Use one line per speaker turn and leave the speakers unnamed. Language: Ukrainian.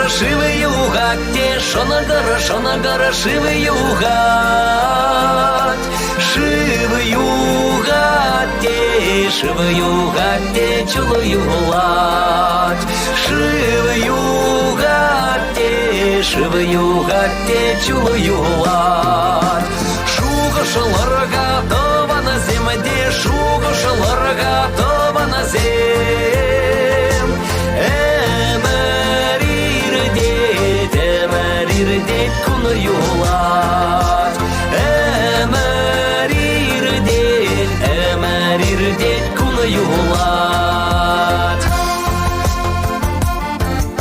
шивий угадьте, що на гора шивий угадь, шивий угадьте, чолою гладь, шивий угадьте, чолою гладь. Шуго шалорога, това на земде, шуго шалорога, това на земде.